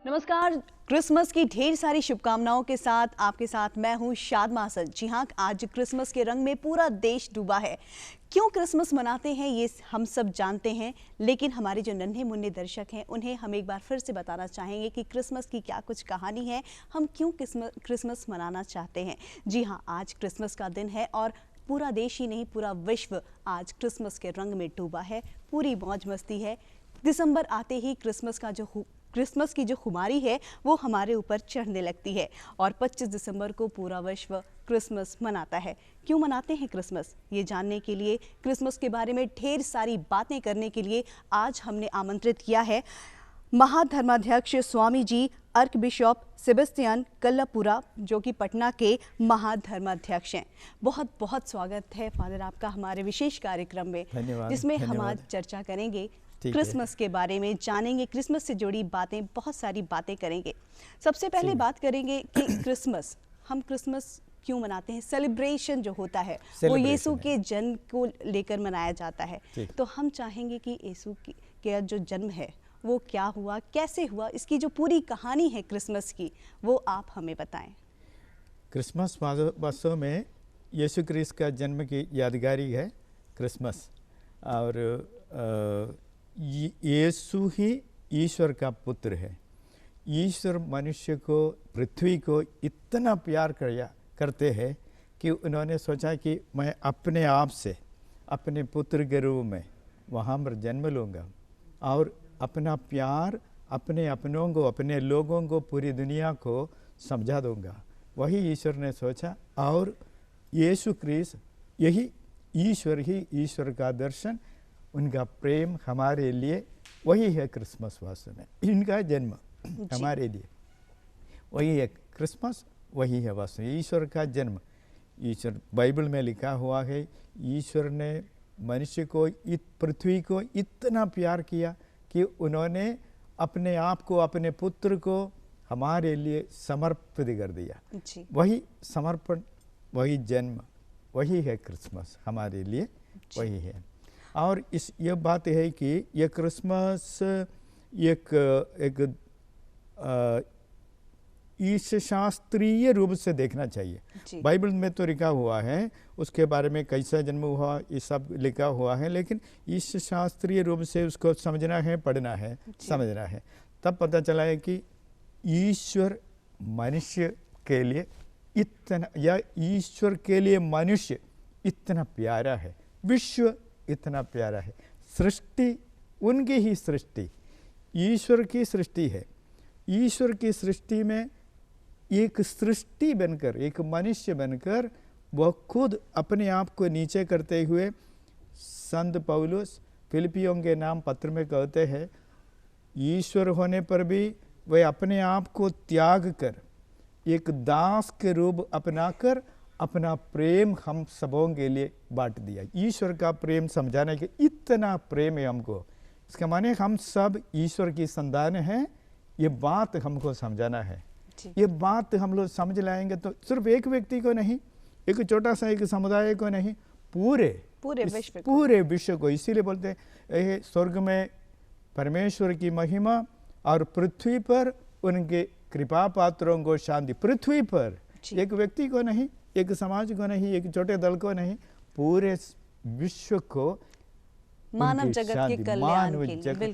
नमस्कार। क्रिसमस की ढेर सारी शुभकामनाओं के साथ आपके साथ मैं हूं शादमा असद। जी हाँ, आज क्रिसमस के रंग में पूरा देश डूबा है। क्यों क्रिसमस मनाते हैं ये हम सब जानते हैं, लेकिन हमारे जो नन्हे मुन्ने दर्शक हैं उन्हें हम एक बार फिर से बताना चाहेंगे कि क्रिसमस की क्या कुछ कहानी है, हम क्यों क्रिसमस मनाना चाहते हैं। जी हाँ, आज क्रिसमस का दिन है और पूरा देश ही नहीं पूरा विश्व आज क्रिसमस के रंग में डूबा है। पूरी मौज मस्ती है। दिसंबर आते ही क्रिसमस की जो खुमारी है वो हमारे ऊपर चढ़ने लगती है और 25 दिसंबर को पूरा विश्व क्रिसमस मनाता है। क्यों मनाते हैं क्रिसमस, ये जानने के लिए, क्रिसमस के बारे में ढेर सारी बातें करने के लिए आज हमने आमंत्रित किया है महाधर्माध्यक्ष स्वामी जी अर्क बिशप सेबेस्टियन कल्लापुरा, जो कि पटना के महाधर्माध्यक्ष हैं। बहुत बहुत स्वागत है फादर आपका हमारे विशेष कार्यक्रम में, जिसमें हम आज चर्चा करेंगे क्रिसमस के बारे में, जानेंगे क्रिसमस से जुड़ी बातें, बहुत सारी बातें करेंगे। सबसे पहले बात करेंगे कि क्रिसमस, हम क्रिसमस क्यों मनाते हैं। सेलिब्रेशन जो होता है वो यीशु के जन्म को लेकर मनाया जाता है। तो हम चाहेंगे कि यीशु के जो जन्म है वो क्या हुआ, कैसे हुआ, इसकी जो पूरी कहानी है क्रिसमस की वो आप हमें बताएं। क्रिसमस वास्तव में यीशु क्रिस्त का जन्म की यादगारी है क्रिसमस। और यीशु ही ईश्वर का पुत्र है। ईश्वर मनुष्य को, पृथ्वी को इतना प्यार करते हैं कि उन्होंने सोचा कि मैं अपने आप से अपने पुत्र के रूप में वहाँ पर जन्म लूँगा और अपना प्यार अपने अपनों को, अपने लोगों को, पूरी दुनिया को समझा दूँगा। वही ईश्वर ने सोचा और यीशु क्रिस्त यही ईश्वर का दर्शन, उनका प्रेम हमारे लिए, वही है क्रिसमस वास्तव में। इनका जन्म हमारे लिए वही है क्रिसमस, वही है वास्तव में ईश्वर का जन्म। ईश्वर बाइबल में लिखा हुआ है, ईश्वर ने मनुष्य को, पृथ्वी को इतना प्यार किया कि उन्होंने अपने आप को, अपने पुत्र को हमारे लिए समर्पित कर दिया। वही समर्पण, वही जन्म, वही है क्रिसमस हमारे लिए, वही है। और ये बात है कि ये क्रिसमस एक ईश शास्त्रीय रूप से देखना चाहिए। बाइबल में तो लिखा हुआ है, उसके बारे में कैसा जन्म हुआ ये सब लिखा हुआ है, लेकिन ईश शास्त्रीय रूप से उसको समझना है, पढ़ना है, समझना है। तब पता चला है कि ईश्वर मनुष्य के लिए इतना, या ईश्वर के लिए मनुष्य इतना प्यारा है, विश्व इतना प्यारा है, सृष्टि उनकी ही सृष्टि, ईश्वर की सृष्टि है। ईश्वर की सृष्टि में एक सृष्टि बनकर, एक मनुष्य बनकर, वह खुद अपने आप को नीचे करते हुए, संत पौलुस फिलिपियों के नाम पत्र में कहते हैं, ईश्वर होने पर भी वह अपने आप को त्याग कर एक दास के रूप अपनाकर अपना प्रेम हम सबों के लिए बांट दिया। ईश्वर का प्रेम समझाने के इतना प्रेम है हमको, इसका माने हम सब ईश्वर की संतान हैं। ये बात हमको समझाना है। ये बात हम लोग समझ लाएंगे तो सिर्फ एक व्यक्ति को नहीं, एक छोटा सा एक समुदाय को नहीं, पूरे विश्व को। इसीलिए बोलते हैं स्वर्ग में परमेश्वर की महिमा और पृथ्वी पर उनके कृपा पात्रों को शांति। पृथ्वी पर एक व्यक्ति को नहीं, एक समाज को नहीं, एक छोटे दल को नहीं, पूरे विश्व को, मानव जगत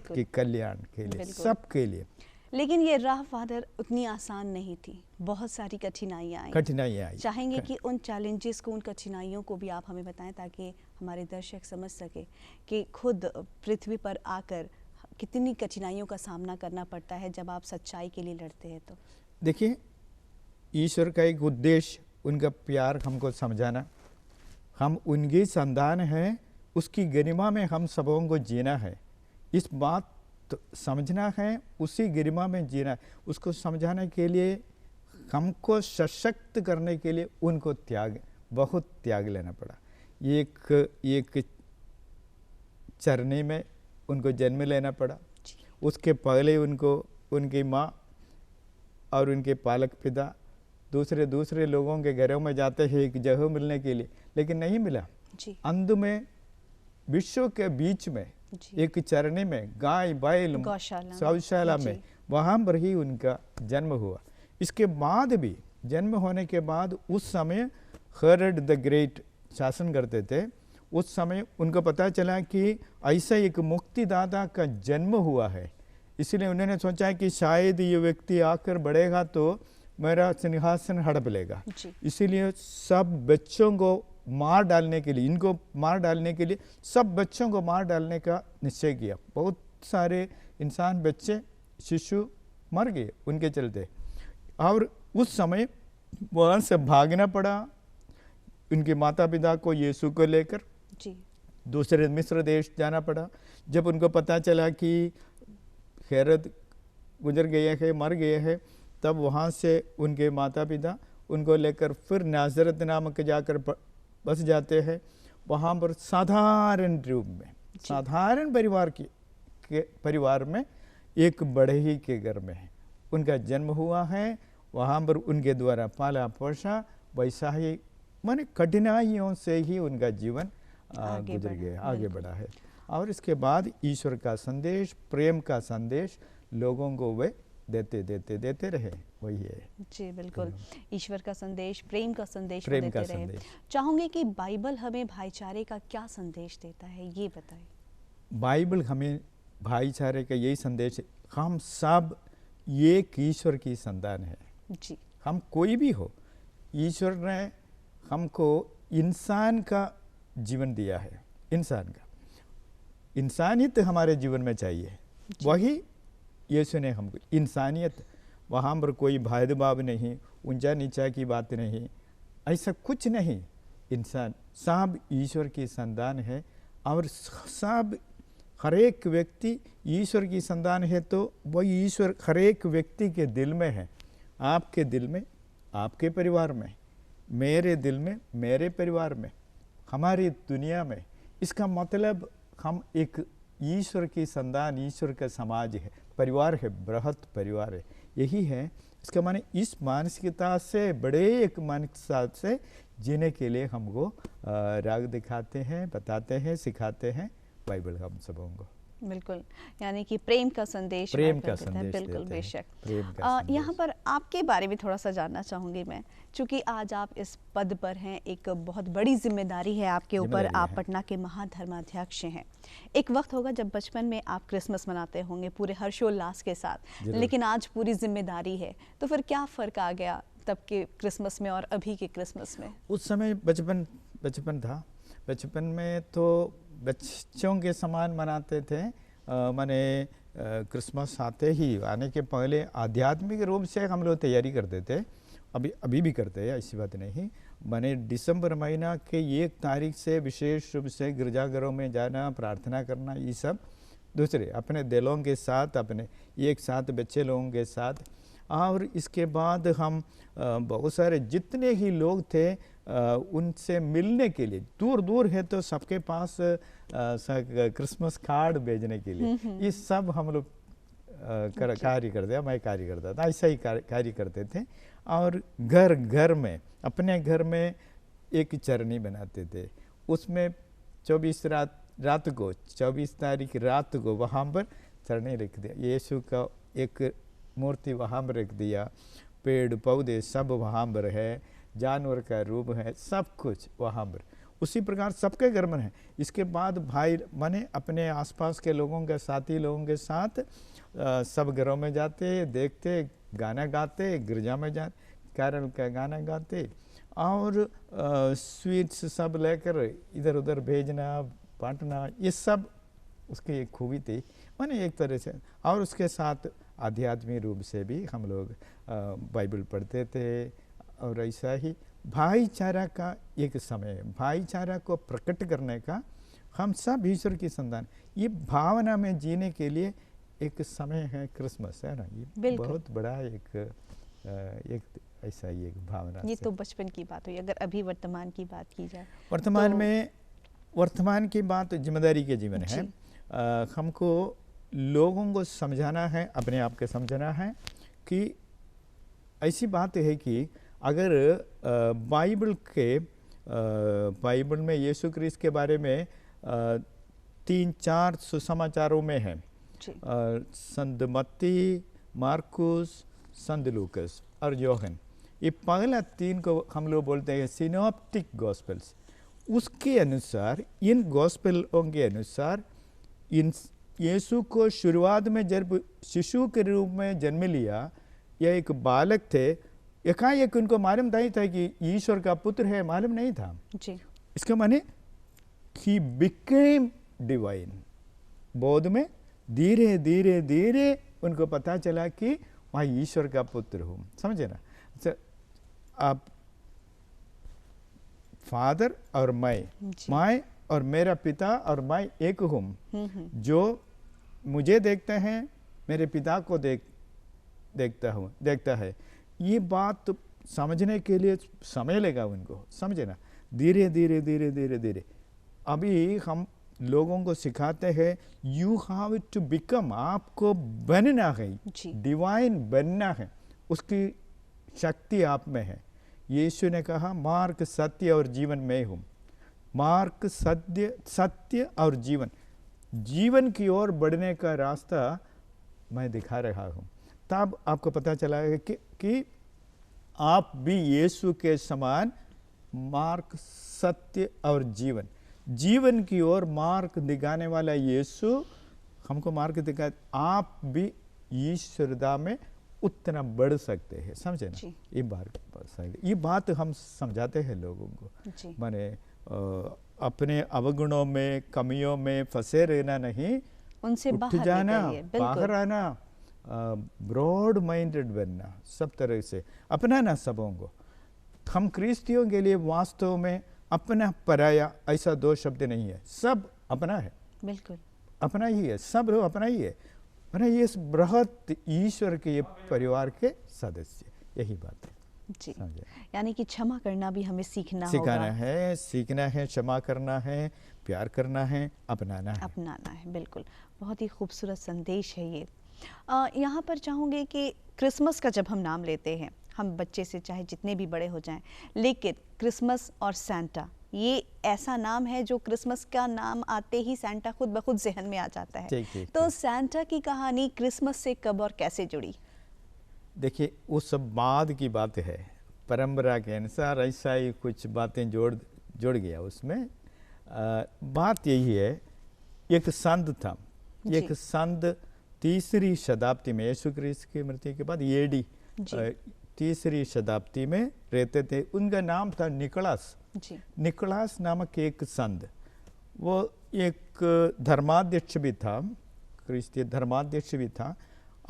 के कल्याण के लिए, सबके लिए। लेकिन ये राह फादर उतनी आसान नहीं थी, बहुत सारी कठिनाइयाँ आई। चाहेंगे कि उन चैलेंजेस को, उन कठिनाइयों को भी आप हमें बताएं ताकि हमारे दर्शक समझ सके कि खुद पृथ्वी पर आकर कितनी कठिनाइयों का सामना करना पड़ता है जब आप सच्चाई के लिए लड़ते हैं। तो देखिए, ईश्वर का एक उद्देश्य, उनका प्यार हमको समझाना, हम उनकी संतान हैं, उसकी गरिमा में हम सबों को जीना है। इस बात तो समझना है, उसी गरिमा में जीना है। उसको समझाने के लिए, हमको सशक्त करने के लिए उनको बहुत त्याग लेना पड़ा। एक चरनी में उनको जन्म लेना पड़ा। उसके पहले उनको उनकी माँ और उनके पालक पिता दूसरे लोगों के घरों में जाते हैं एक जगह मिलने के लिए, लेकिन नहीं मिला। अंत में विश्व के बीच में एक चरनी में, गाय बैल गौशाला में वहाँ पर ही उनका जन्म हुआ। इसके बाद भी जन्म होने के बाद उस समय हेरोड द ग्रेट शासन करते थे। उस समय उनको पता चला कि ऐसा एक मुक्तिदाता का जन्म हुआ है, इसलिए उन्होंने सोचा कि शायद ये व्यक्ति आकर बढ़ेगा तो मेरा सिंहासन हड़प लेगा। इसीलिए सब बच्चों को मार डालने के लिए, इनको मार डालने के लिए सब बच्चों को मार डालने का निश्चय किया। बहुत सारे इंसान, बच्चे, शिशु मर गए उनके चलते। और उस समय वहाँ से भागना पड़ा उनके माता पिता को यीशु को लेकर दूसरे मिस्र देश जाना पड़ा। जब उनको पता चला कि हेरोद गुजर गए हैं, मर गए हैं, तब वहाँ से उनके माता पिता उनको लेकर फिर नाज़रत नामक जाकर बस जाते हैं। वहाँ पर साधारण रूप में, साधारण परिवार में एक बढ़ई के घर में है उनका जन्म हुआ है। वहाँ पर उनके द्वारा पाला पोसा, वैसा ही माने कठिनाइयों से ही उनका जीवन गुजर गया, आगे बढ़ा है। और इसके बाद ईश्वर का संदेश, प्रेम का संदेश लोगों को वे देते रहे, वही है। जी बिल्कुल, ईश्वर का संदेश, प्रेम का संदेश देते रहे। चाहूंगे कि बाइबल हमें भाईचारे का क्या संदेश देता है, ये बताएं। बाइबल हमें भाईचारे का यही संदेश, हम सब एक ईश्वर की संतान है जी। हम कोई भी हो, ईश्वर ने हमको इंसान का जीवन दिया है, इंसान का इंसानियत हमारे जीवन में चाहिए, वही यीशु ने हमको इंसानियत। वहाँ पर कोई भेदभाव नहीं, ऊंचा नीचा की बात नहीं, ऐसा कुछ नहीं। इंसान सब ईश्वर की संतान है और सब हर एक व्यक्ति ईश्वर की संतान है, तो वही ईश्वर हर एक व्यक्ति के दिल में है। आपके दिल में, आपके परिवार में, मेरे दिल में, मेरे परिवार में, हमारी दुनिया में। इसका मतलब हम एक ईश्वर की संतान, ईश्वर का समाज है, परिवार है, बृहत परिवार है, यही है। इसका माने इस मानसिकता से, बड़े एक मानसिकता से जीने के लिए हमको राग दिखाते हैं, बताते हैं, सिखाते हैं बाइबल हम सबों को। बिल्कुल, यानी कि प्रेम का संदेश, प्रेम का संदेश, बिल्कुल बेशक। यहाँ पर आपके बारे में थोड़ा सा जानना चाहूँगी मैं, क्योंकि आज आप इस पद पर हैं, एक बहुत बड़ी जिम्मेदारी है आपके ऊपर। आप पटना के महाधर्माध्यक्ष हैं। एक वक्त होगा जब बचपन में आप क्रिसमस मनाते होंगे पूरे हर्षोल्लास के साथ, लेकिन आज पूरी जिम्मेदारी है, तो फिर क्या फ़र्क आ गया तब के क्रिसमस में और अभी के क्रिसमस में? उस समय बचपन था, बचपन में तो बच्चों के समान मनाते थे। माने क्रिसमस आने के पहले आध्यात्मिक रूप से हम लोग तैयारी करते थे, अभी भी करते हैं, ऐसी बात नहीं। माने दिसंबर महीना के 1 तारीख से विशेष रूप से गिरजाघरों में जाना, प्रार्थना करना, ये सब दूसरे अपने दिलों के साथ, अपने एक साथ बच्चे लोगों के साथ। और इसके बाद हम बहुत सारे जितने ही लोग थे उनसे मिलने के लिए, दूर दूर है तो सबके पास क्रिसमस कार्ड भेजने के लिए, ये सब हम लोग कार्य करते हैं। मैं कार्य करता था, ऐसा ही कार्य करते थे। और घर घर में, अपने घर में एक चरनी बनाते थे, उसमें 24 रात को 24 तारीख रात को वहाँ पर चरनी रख दिया, यीशु का एक मूर्ति वहाँ पर रख दिया, पेड़ पौधे सब वहाँ पर है, जानवर का रूप है, सब कुछ वहाँ पर उसी प्रकार सबके घर में है। इसके बाद भाई माने अपने आसपास के लोगों के, साथी लोगों के साथ सब घरों में जाते, देखते, गाना गाते, गिरजा में जा कैरल का गाना गाते, और स्वीट्स सब लेकर इधर उधर भेजना, बांटना, ये सब उसकी एक खूबी थी माने एक तरह से। और उसके साथ आध्यात्मिक रूप से भी हम लोग बाइबल पढ़ते थे। और ऐसा ही भाईचारा का एक समय है, भाईचारा को प्रकट करने का, हम सब ईश्वर की संतान, ये भावना में जीने के लिए एक समय है क्रिसमस, है ना। ये बहुत बड़ा एक ऐसा ही एक भावना। ये तो बचपन की बात हुई। अगर अभी वर्तमान की बात की जाए, वर्तमान की बात जिम्मेदारी के जीवन है। हमको लोगों को समझाना है, अपने आप के समझाना है कि ऐसी बात है कि अगर बाइबल में यीशु क्रिस्त के बारे में 3-4 सुसमाचारों में है, संत मत्ती, मार्कुस, संत लूकस और योहन, ये पहला 3 को हम लोग बोलते हैं सिनॉप्टिक गॉस्पेल्स। उसके अनुसार, इन गॉस्पेलों के अनुसार, इन यीशु को शुरुआत में जब शिशु के रूप में जन्म लिया, यह एक बालक थे, एकाएक उनको मालूम नहीं था कि ईश्वर का पुत्र है, मालूम नहीं था जी। इसका माने ही बिकेम डिवाइन। बोध में धीरे धीरे धीरे उनको पता चला कि वहाँ ईश्वर का पुत्र हूँ, समझे ना। आप फादर और मैं और मेरा पिता और मैं एक हूँ। जो मुझे देखते हैं मेरे पिता को देखता है। ये बात तो समझने के लिए समय लेगा उनको, समझे ना। धीरे धीरे धीरे धीरे धीरे अभी हम लोगों को सिखाते हैं यू हैव टू बिकम, आपको बनना है, डिवाइन बनना है, उसकी शक्ति आप में है। यीशु ने कहा मार्ग सत्य और जीवन मैं हूँ। मार्ग सत्य और जीवन की ओर बढ़ने का रास्ता मैं दिखा रहा हूँ। तब आपको पता चला है कि आप भी यीशु के समान मार्ग सत्य और जीवन की ओर मार्ग दिखाने वाला यीशु हमको मार्ग दिखा, आप भी ईश्वरता में उतना बढ़ सकते हैं, समझे ना। ये बात हम समझाते हैं लोगों को, माने अपने अवगुणों में कमियों में फंसे रहना नहीं, उनसे उठ जाना, बाहर आना, ब्रॉड माइंडेड बनना, सब तरह से अपनाना सबों को। हम क्रिस्तियों के लिए वास्तव में अपना पराया ऐसा 2 शब्द नहीं है, सब अपना है, बिल्कुल अपना ही है, सब लोग अपना ही है। ये बृहत ईश्वर के ये परिवार के सदस्य, यही बात है जी। यानी कि क्षमा करना भी हमें सीखना है, क्षमा करना है, प्यार करना है, अपनाना है। बिल्कुल, बहुत ही खूबसूरत संदेश है ये। यहाँ पर चाहूँगे कि क्रिसमस का जब हम नाम लेते हैं, हम बच्चे से चाहे जितने भी बड़े हो जाएं, लेकिन क्रिसमस और सैंटा ये ऐसा नाम है जो क्रिसमस का नाम आते ही सैंटा खुद ब खुद जहन में आ जाता है। तो सैंटा की कहानी क्रिसमस से कब और कैसे जुड़ी? देखिए, वो सब बाद की बात है, परंपरा के अनुसार ऐसा ही कुछ बातें जोड़ गया उसमें। बात यही है, एक संत था, एक संत 3री शताब्दी में, यीशु क्रिस्त की मृत्यु के बाद एडी 3री शताब्दी में रहते थे। उनका नाम था निकोलास नामक एक संत। वो एक धर्माध्यक्ष भी था, क्रिस्तीय धर्माध्यक्ष भी था,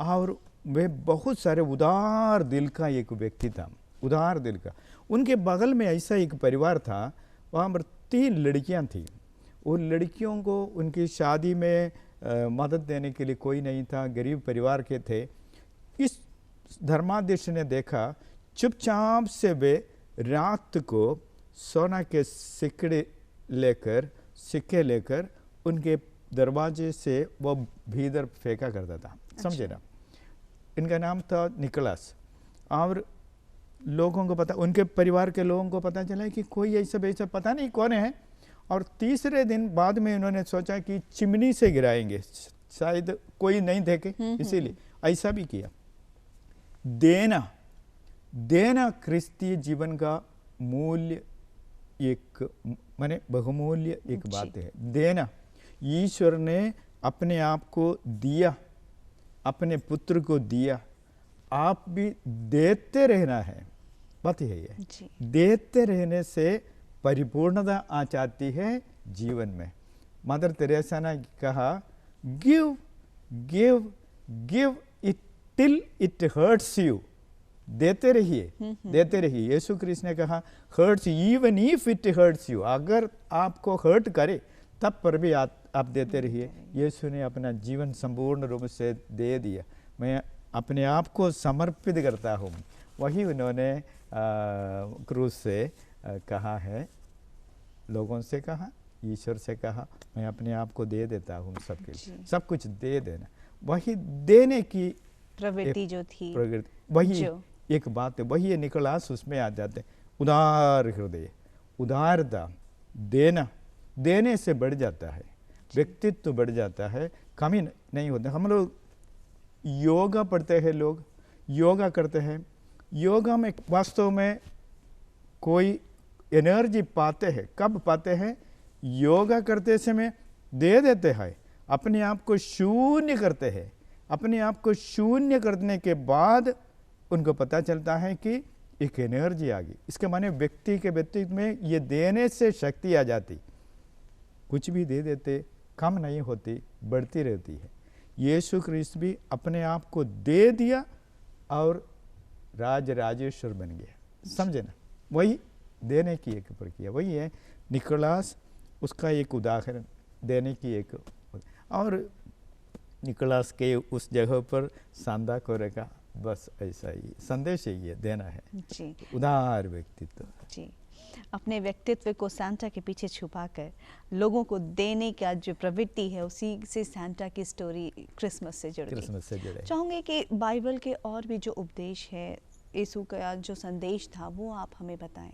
और वे बहुत सारे उदार दिल का एक व्यक्ति था, उदार दिल का। उनके बगल में ऐसा एक परिवार था, वहाँ पर 3 लड़कियाँ थी। उन लड़कियों को उनकी शादी में मदद देने के लिए कोई नहीं था, गरीब परिवार के थे। इस धर्माध्यक्ष ने देखा, चुपचाप से वे रात को सोना के सिक्के लेकर उनके दरवाजे से वो भीतर फेंका करता था, समझे ना। इनका नाम था निकोलास। और लोगों को पता, उनके परिवार के लोगों को पता चला कि कोई ऐसा पता नहीं कौन है। और 3रे दिन बाद में उन्होंने सोचा कि चिमनी से गिराएंगे, शायद कोई नहीं देखे, इसीलिए ऐसा भी किया। देना क्रिस्तीय जीवन का मूल्य, एक माने बहुमूल्य एक बात है। देना, ईश्वर ने अपने आप को दिया, अपने पुत्र को दिया, आप भी देते रहना है, बात है ये। देते रहने से परिपूर्णता आ जाती है जीवन में। मदर तेरेसा ने कहा, give give give it till it hurts you, देते रहिए। यीशु क्रिस्त ने कहा hurts even if it hurts you, अगर आपको हर्ट करे तब पर भी आप देते रहिए। यीशु ने अपना जीवन संपूर्ण रूप से दे दिया। मैं अपने आप को समर्पित करता हूँ, वही उन्होंने क्रूस से कहा है, लोगों से कहा, ईश्वर से कहा, मैं अपने आप को दे देता हूँ सबके लिए, सब कुछ दे देना। वही देने की प्रवृत्ति जो थी, वही एक बात है, वही निकोलास उसमें आ जाते। उदार हृदय, उदारता, देने से बढ़ जाता है, व्यक्तित्व बढ़ जाता है, कमी नहीं होता। हम लोग योगा पढ़ते हैं लोग, योगा करते हैं, योगा में वास्तव में कोई एनर्जी पाते हैं, कब पाते हैं? योगा करते समय दे देते हैं, अपने आप को शून्य करते हैं। अपने आप को शून्य करने के बाद उनको पता चलता है कि एक एनर्जी आ गई। इसके माने व्यक्ति के व्यक्तित्व में ये देने से शक्ति आ जाती, कुछ भी दे देते, कम नहीं होती, बढ़ती रहती है। यीशु ख्रिस्त भी अपने आप को दे दिया और राज राजेश्वर बन गया। समझे ना, वही देने की एक प्रक्रिया वही है। निकोलास उसका एक उदाहरण देने की एक, और निकोलास के उस जगह पर सांदा कोरे का बस ऐसा ही संदेश ही है, देना है जी, उदार व्यक्तित्व जी। अपने व्यक्तित्व को सांता के पीछे छुपाकर लोगों को देने का जो प्रवृत्ति है, उसी से सांता की स्टोरी क्रिसमस से जुड़े। चाहूंगे कि बाइबल के और भी जो उपदेश है, यीशु का जो संदेश था, वो आप हमें बताएं।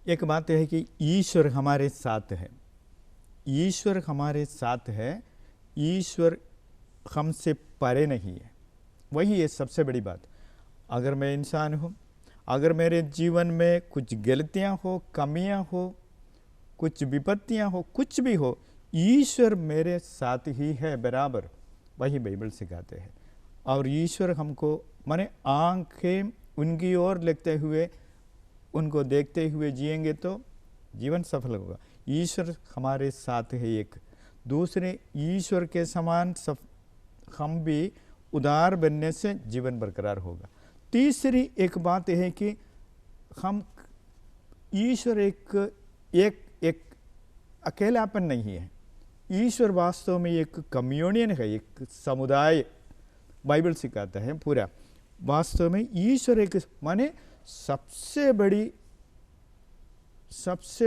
एक बात है कि ईश्वर हमारे साथ है, ईश्वर हमारे साथ है, ईश्वर हमसे परे नहीं है। वही है सबसे बड़ी बात। अगर मैं इंसान हूँ, अगर मेरे जीवन में कुछ गलतियाँ हो, कमियाँ हो, कुछ विपत्तियाँ हो, कुछ भी हो, ईश्वर मेरे साथ ही है बराबर। वही बाइबल सिखाते हैं। और ईश्वर हमको माने आंखें उनकी ओर लगते हुए, उनको देखते हुए जिएंगे तो जीवन सफल होगा। ईश्वर हमारे साथ है। एक दूसरे ईश्वर के समान हम भी उदार बनने से जीवन बरकरार होगा। तीसरी एक बात है कि हम ईश्वर एक अकेलापन नहीं है। ईश्वर वास्तव में एक कम्युनियन है, एक समुदाय बाइबल सिखाता है पूरा। वास्तव में ईश्वर एक माने सबसे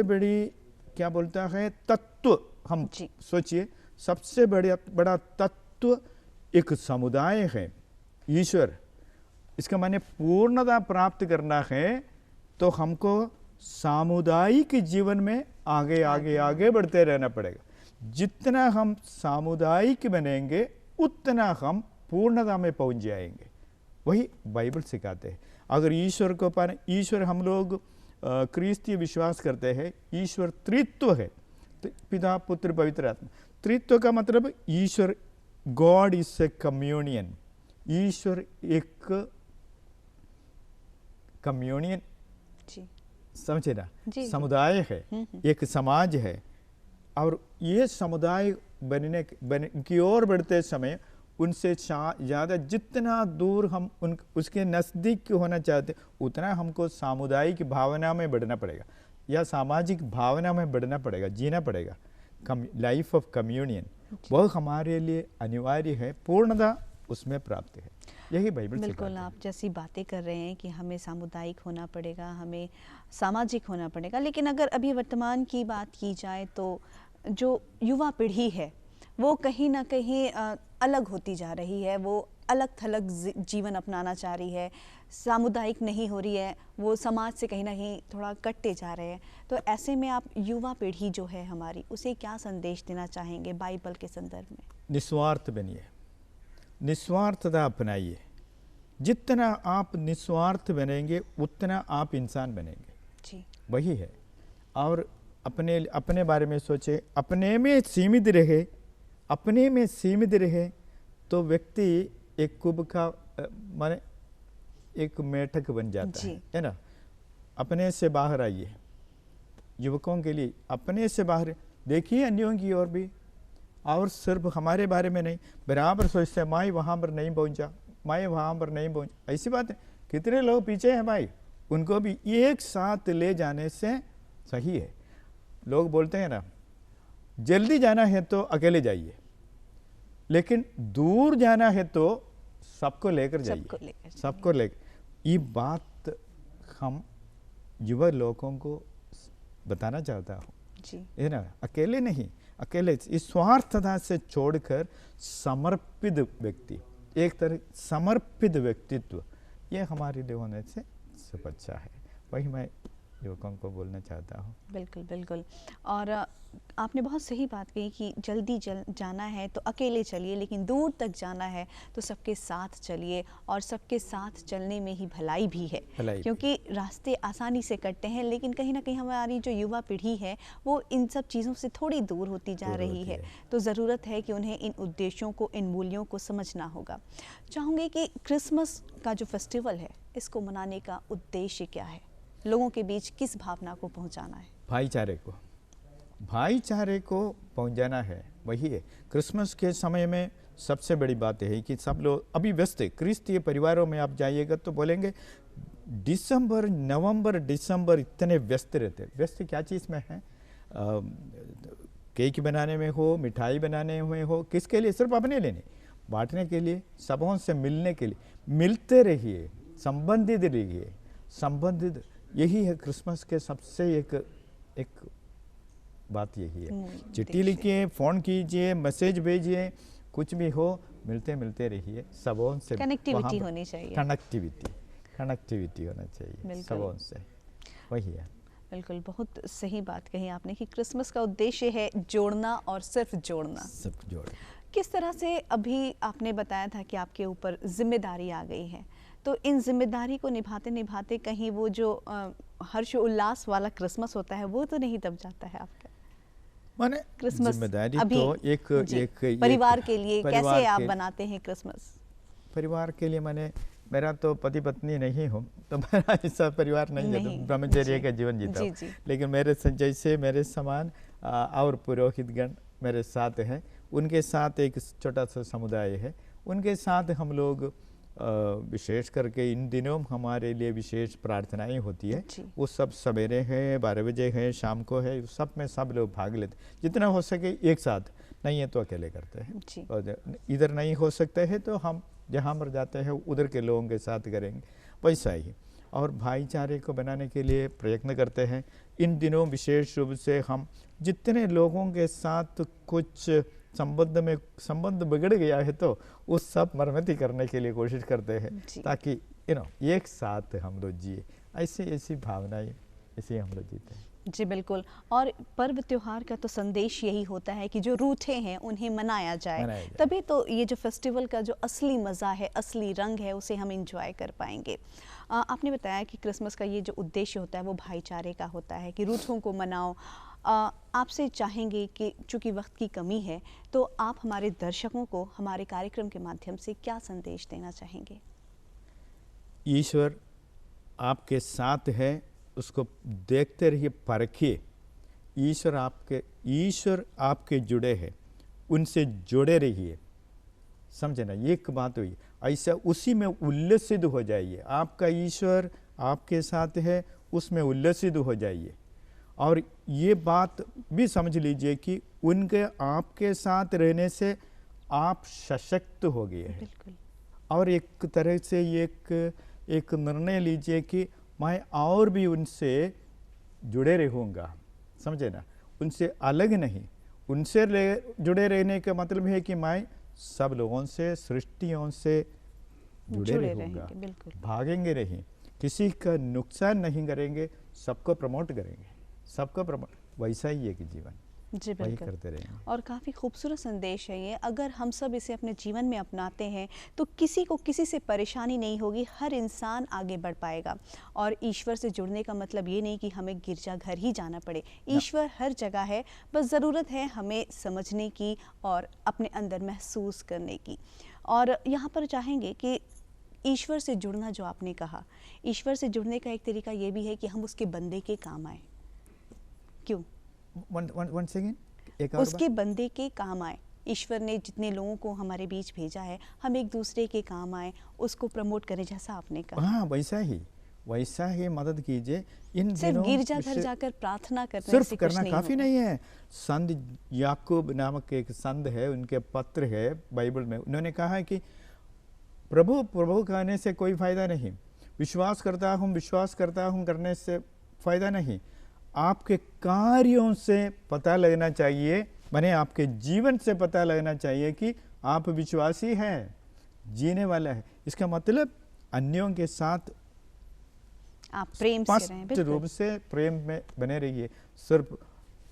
बड़ी क्या बोलता है तत्व। हम सोचिए, सबसे बड़ा तत्व एक समुदाय है ईश्वर। इसका माने पूर्णता प्राप्त करना है तो हमको सामुदायिक जीवन में आगे बढ़ते रहना पड़ेगा। जितना हम सामुदायिक बनेंगे उतना हम पूर्णता में पहुंच जाएंगे। वही बाइबल सिखाते हैं। अगर ईश्वर को पाने, ईश्वर हम लोग क्रिस्तीय विश्वास करते हैं, ईश्वर त्रित्व है, तो पिता पुत्र पवित्र आत्मा। त्रित्व का मतलब ईश्वर, गॉड इज ए कम्युनियन। ईश्वर एक कम्युनियन, समझे ना, समुदाय है, एक समाज है। और ये समुदाय बनने की ओर बढ़ते समय उनसे ज़्यादा जितना दूर हम उसके नज़दीक होना चाहते उतना हमको सामुदायिक भावना में बढ़ना पड़ेगा या सामाजिक भावना में बढ़ना पड़ेगा, जीना पड़ेगा। लाइफ ऑफ कम्युनियन वह हमारे लिए अनिवार्य है, पूर्णता उसमें प्राप्त है। यही बाइबल बिल्कुल आप जैसी बातें कर रहे हैं कि हमें सामुदायिक होना पड़ेगा, हमें सामाजिक होना पड़ेगा। लेकिन अगर अभी वर्तमान की बात की जाए तो जो युवा पीढ़ी है वो कहीं ना कहीं अलग होती जा रही है, वो अलग थलग जीवन अपनाना चाह रही है, सामुदायिक नहीं हो रही है, वो समाज से कहीं ना कहीं थोड़ा कटते जा रहे हैं। तो ऐसे में आप युवा पीढ़ी जो है हमारी, उसे क्या संदेश देना चाहेंगे बाइबल के संदर्भ में? निस्वार्थ बनिए, निस्वार्थता अपनाइए। जितना आप निस्वार्थ बनेंगे उतना आप इंसान बनेंगे जी। वही है। और अपने बारे में सोचे, अपने में सीमित रहे, अपने में सीमित रहे तो व्यक्ति एक कुब का माने एक मेढक बन जाता है ना। अपने से बाहर आइए, युवकों के लिए अपने से बाहर देखिए, अन्यों की ओर भी। और सिर्फ हमारे बारे में नहीं, बराबर सोचते हैं मैं वहाँ पर नहीं पहुँचा, मैं वहाँ पर नहीं पहुँच। ऐसी बात है, कितने लोग पीछे हैं भाई, उनको भी एक साथ ले जाने से सही है। लोग बोलते हैं ना, जल्दी जाना है तो अकेले जाइए, लेकिन दूर जाना है तो सबको लेकर जाइए, सबको लेकर। ये बात हम युवा लोगों को बताना चाहता हूँ जी, है ना। अकेले नहीं, अकेले इस स्वार्थता से छोड़कर समर्पित व्यक्ति, एक तरह समर्पित व्यक्तित्व, ये हमारे लिए होने से सब अच्छा है। वही मैं युवकों को बोलना चाहता हूँ। बिल्कुल बिल्कुल। और आपने बहुत सही बात कही कि जल्दी जाना है तो अकेले चलिए, लेकिन दूर तक जाना है तो सबके साथ चलिए, और सबके साथ चलने में ही भलाई भी है। क्योंकि रास्ते आसानी से कटते हैं, लेकिन कहीं ना कहीं हमारी जो युवा पीढ़ी है वो इन सब चीज़ों से थोड़ी दूर होती जा रही है। तो ज़रूरत है कि उन्हें इन उद्देश्यों को, इन मूल्यों को समझना होगा। चाहूँगी कि क्रिसमस का जो फेस्टिवल है, इसको मनाने का उद्देश्य क्या है? लोगों के बीच किस भावना को पहुंचाना है? भाईचारे को पहुंचाना है, वही है। क्रिसमस के समय में सबसे बड़ी बात है कि सब लोग अभी व्यस्त है। क्रिस्तीय परिवारों में आप जाइएगा तो बोलेंगे दिसंबर, नवंबर, दिसंबर इतने व्यस्त रहते। व्यस्त क्या चीज़ में है? केक बनाने में हो, मिठाई बनाने में हो, किसके लिए? सिर्फ अपने लिए नहीं, बांटने के लिए, सबों से मिलने के लिए। मिलते रहिए, संबंधित रहिए, संबंधित। यही है क्रिसमस के सबसे एक बात यही है। चिट्ठी लिखिए, फ़ोन कीजिए, मैसेज भेजिए, कुछ भी हो, मिलते रहिए, सबों से कनेक्टिविटी होनी चाहिए। कनेक्टिविटी होना चाहिए सबों से, वही है। बिल्कुल, बहुत सही बात कही आपने कि क्रिसमस का उद्देश्य है जोड़ना, और सिर्फ जोड़ना। किस तरह से अभी आपने बताया था कि आपके ऊपर जिम्मेदारी आ गई है, तो इन जिम्मेदारी को निभाते निभाते कहीं वो जो हर्ष उल्लास वाला क्रिसमस होता है वो तो नहीं दब जाता है आपका? माने क्रिसमस जिम्मेदारी तो एक परिवार के लिए कैसे आप बनाते हैं क्रिसमस? परिवार के लिए माने मेरा तो पति पत्नी नहीं हो, तो मेरा ऐसा परिवार नहीं है, तो ब्रह्मचर्य का जीवन जीता हूँ। लेकिन जैसे मेरे समान और पुरोहितगण मेरे साथ हैं, उनके साथ एक छोटा सा समुदाय है, उनके साथ हम लोग विशेष करके इन दिनों हमारे लिए विशेष प्रार्थनाएं होती है। वो सब सवेरे है, 12 बजे है, शाम को है, सब में सब लोग भाग लेते, जितना हो सके एक साथ, नहीं है तो अकेले करते हैं। और इधर नहीं हो सकते हैं तो हम जहाँ पर जाते हैं उधर के लोगों के साथ करेंगे, वैसा ही। और भाईचारे को बनाने के लिए प्रयत्न करते हैं। इन दिनों विशेष रूप से हम जितने लोगों के साथ कुछ संबंध बिगड़ गया है तो उस सब मरम्मती करने के लिए कोशिश करते हैं, ताकि एक साथ हम लोग जिए। ऐसी भावनाएं, ऐसे हम लोग जीते हैं। जी बिल्कुल। और पर्व त्योहार का तो संदेश यही होता है कि जो रूठे हैं उन्हें मनाया जाए, तभी तो ये जो फेस्टिवल का जो असली मज़ा है, असली रंग है, उसे हम इंजॉय कर पाएंगे। आपने बताया कि क्रिसमस का ये जो उद्देश्य होता है वो भाईचारे का होता है, कि रूठों को मनाओ। आपसे चाहेंगे कि चूँकि वक्त की कमी है, तो आप हमारे दर्शकों को हमारे कार्यक्रम के माध्यम से क्या संदेश देना चाहेंगे? ईश्वर आपके साथ है, उसको देखते रहिए, परखिए। ईश्वर आपके जुड़े हैं, उनसे जुड़े रहिए, समझे ना, ये एक बात हुई। ऐसा उसी में उल्लसित हो जाइए। आपका ईश्वर आपके साथ है, उसमें उल्लसित हो जाइए। और ये बात भी समझ लीजिए कि उनके आपके साथ रहने से आप सशक्त हो गए हैं। और एक तरह से एक निर्णय लीजिए कि मैं और भी उनसे जुड़े रहूँगा, समझे ना, उनसे अलग नहीं। उनसे जुड़े रहने का मतलब है कि मैं सब लोगों से, सृष्टियों से जुड़े रहूँगा, भागेंगे नहीं, किसी का नुकसान नहीं करेंगे, सबको प्रमोट करेंगे, सबको प्रमोट। वैसा ही है कि जीवन जी बिल्कुल करते रहेंगे। और काफ़ी खूबसूरत संदेश है ये। अगर हम सब इसे अपने जीवन में अपनाते हैं तो किसी को किसी से परेशानी नहीं होगी, हर इंसान आगे बढ़ पाएगा। और ईश्वर से जुड़ने का मतलब ये नहीं कि हमें गिरजाघर ही जाना पड़े, ईश्वर हर जगह है, बस ज़रूरत है हमें समझने की और अपने अंदर महसूस करने की। और यहाँ पर चाहेंगे कि ईश्वर से जुड़ना, जो आपने कहा, ईश्वर से जुड़ने का एक तरीका ये भी है कि हम उसके बंदे के काम आए। क्यों? वन सेकेंड, उसके बंदे के काम आए। ईश्वर ने जितने लोगों को हमारे बीच भेजा है, हम एक दूसरे के काम आए, उसको प्रमोट करें, जैसा आपने कहा। हाँ, वैसा ही मदद कीजिए। इन सिर्फ गिरजाघर जाकर प्रार्थना करने सिर्फ से करना कुछ काफी नहीं है। संत याकूब नामक एक संत है, उनके पत्र है बाइबल में, उन्होंने कहा है कि प्रभु प्रभु कहने से कोई फायदा नहीं, विश्वास करता हूँ करने से फायदा नहीं, आपके कार्यों से पता लगना चाहिए, माने आपके जीवन से पता लगना चाहिए कि आप विश्वासी हैं, जीने वाला है। इसका मतलब अन्यों के साथ आप प्रेम से रहें, स्पष्ट बिल्कुल। रूप से प्रेम में बने रहिए। सिर्फ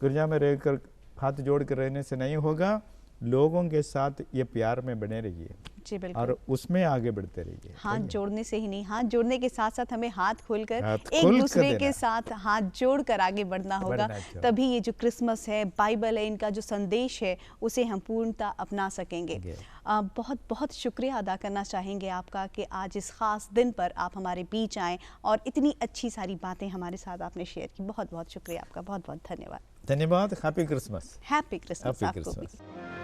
गिरजा में रहकर हाथ जोड़ कर रहने से नहीं होगा, लोगों के साथ ये प्यार में बने रहिए जी बिल्कुल। और उसमें आगे बढ़ते रहिए। हाथ जोड़ने से ही नहीं, हाथ जोड़ने के साथ साथ हमें हाथ खोलकर हाथ एक खोल कर दूसरे देना। के साथ हाथ जोड़कर आगे बढ़ना होगा। बढ़ना चाहिए। तभी ये जो क्रिसमस है, बाइबल है, इनका जो संदेश है उसे हम पूर्णतः अपना सकेंगे। बहुत बहुत शुक्रिया अदा करना चाहेंगे आपका कि आज इस खास दिन पर आप हमारे बीच आए और इतनी अच्छी सारी बातें हमारे साथ आपने शेयर की। बहुत बहुत शुक्रिया आपका, बहुत बहुत धन्यवाद। धन्यवाद। Happy Christmas. Happy Christmas happy आपको भी। क्रिसमस।